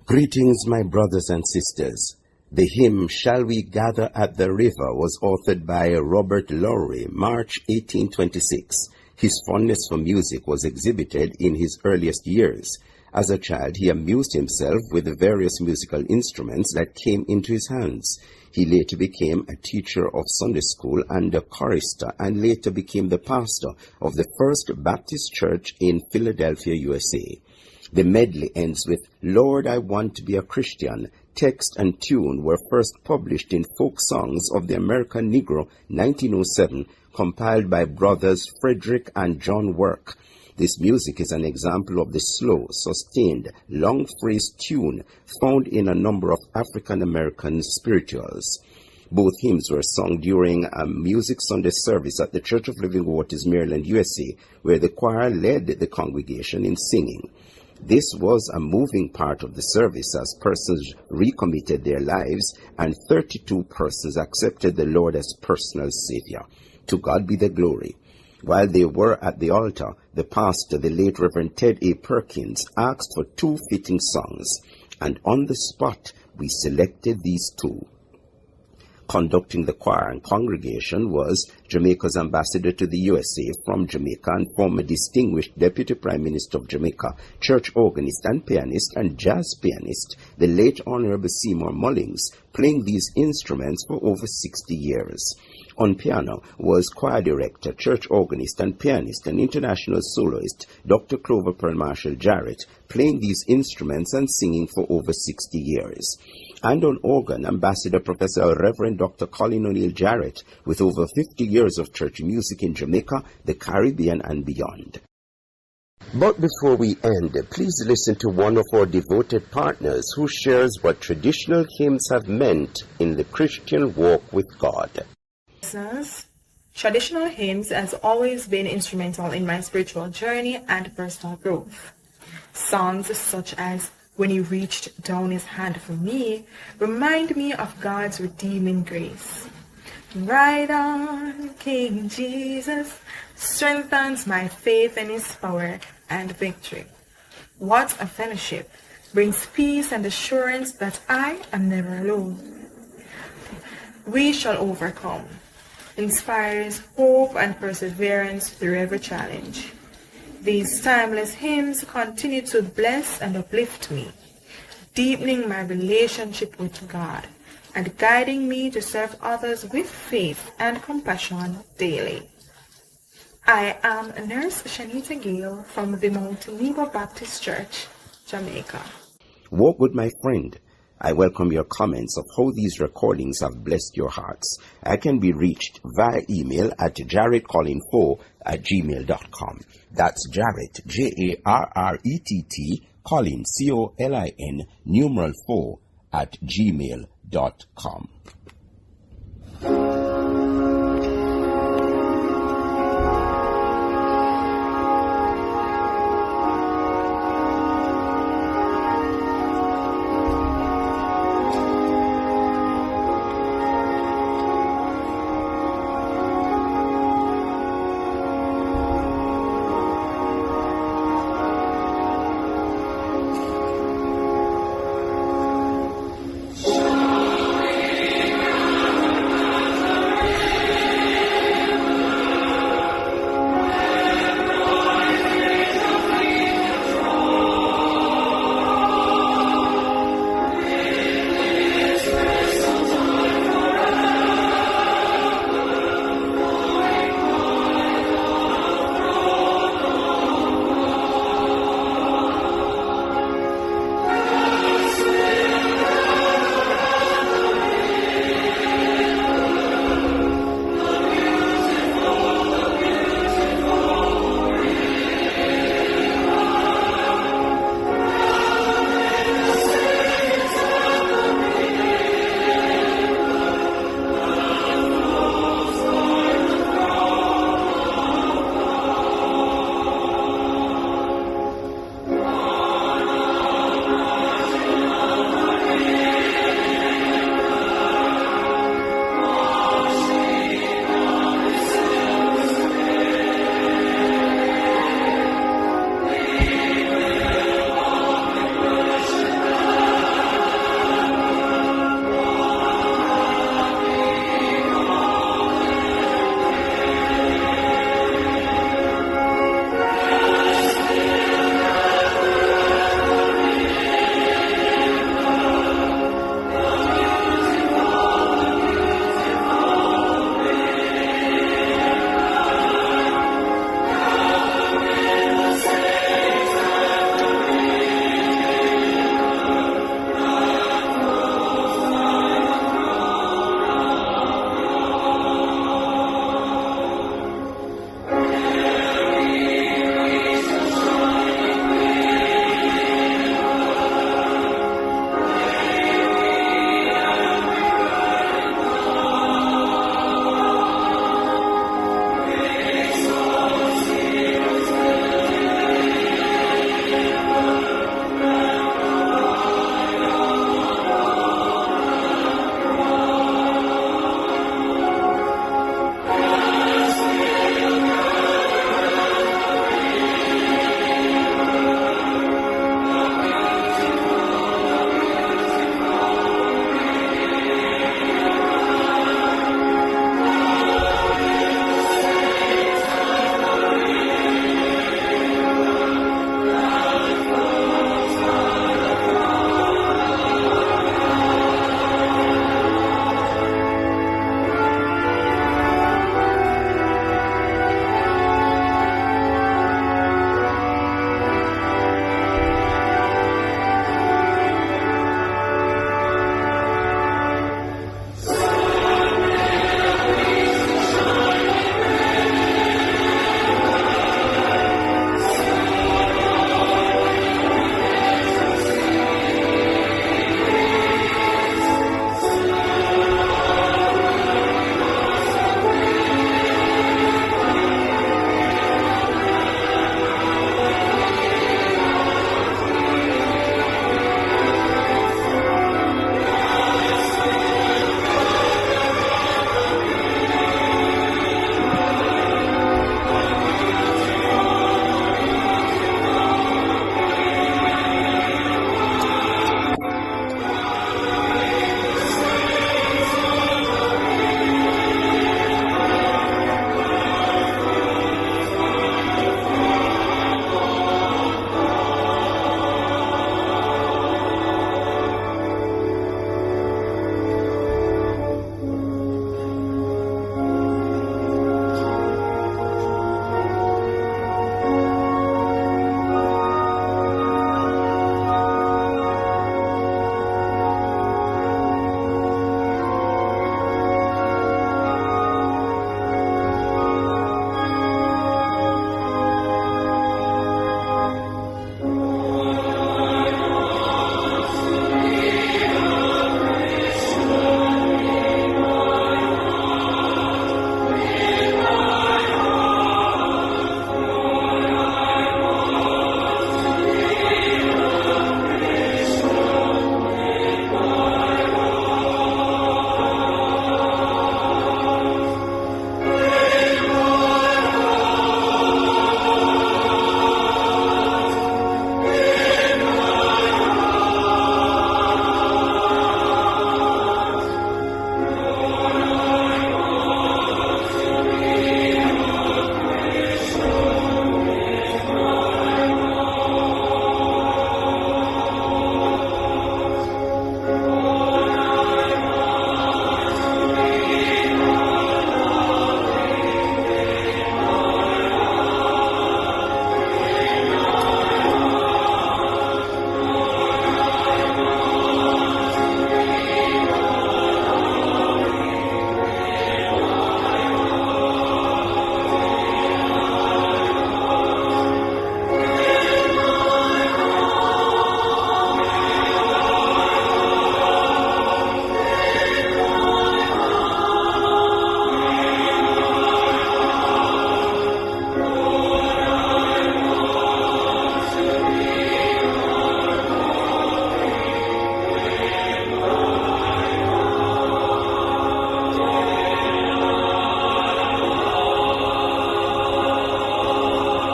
Greetings, my brothers and sisters. The hymn Shall We Gather at the River was authored by Robert Lowry, March 1826. His fondness for music was exhibited in his earliest years. As a child, he amused himself with the various musical instruments that came into his hands. He later became a teacher of Sunday school and a chorister, and later became the pastor of the First Baptist Church in Philadelphia, USA. The medley ends with, Lord, I want to be a Christian. Text and tune were first published in Folk Songs of the American Negro, 1907, compiled by brothers Frederick and John Work. This music is an example of the slow, sustained, long-phrase tune found in a number of African-American spirituals. Both hymns were sung during a Music Sunday service at the Church of Living Waters, Maryland, USA, where the choir led the congregation in singing. This was a moving part of the service as persons recommitted their lives and 32 persons accepted the Lord as personal Savior. To God be the glory. While they were at the altar, the pastor, the late Reverend Ted A. Perkins, asked for 2 fitting songs, and on the spot we selected these 2. Conducting the choir and congregation was Jamaica's ambassador to the USA from Jamaica and former distinguished Deputy Prime Minister of Jamaica, church organist and pianist and jazz pianist, the late Honorable Seymour Mullings, playing these instruments for over 60 years. On piano was choir director, church organist and pianist and international soloist Dr. Clover Pearl Marshall Jarrett, playing these instruments and singing for over 60 years. And on organ, Ambassador Professor Reverend Dr. Colin O'Neill Jarrett, with over 50 years of church music in Jamaica, the Caribbean and beyond. But before we end, please listen to one of our devoted partners who shares what traditional hymns have meant in the Christian walk with God. Traditional hymns has always been instrumental in my spiritual journey and personal growth. Songs such as When He Reached Down His Hand for Me remind me of God's redeeming grace. Ride on, King Jesus, strengthens my faith in His power and victory. What a fellowship brings peace and assurance that I am never alone. We shall overcome. Inspires hope and perseverance through every challenge. These timeless hymns continue to bless and uplift me, deepening my relationship with God and guiding me to serve others with faith and compassion daily. I am Nurse Shanita Gale from the Mount Nebo Baptist Church, Jamaica. Walk with my friend. I welcome your comments of how these recordings have blessed your hearts. I can be reached via email at jarrett.colin4@gmail.com. That's Jarrett, Jarrett, Colin, COLIN, numeral 4 @gmail.com.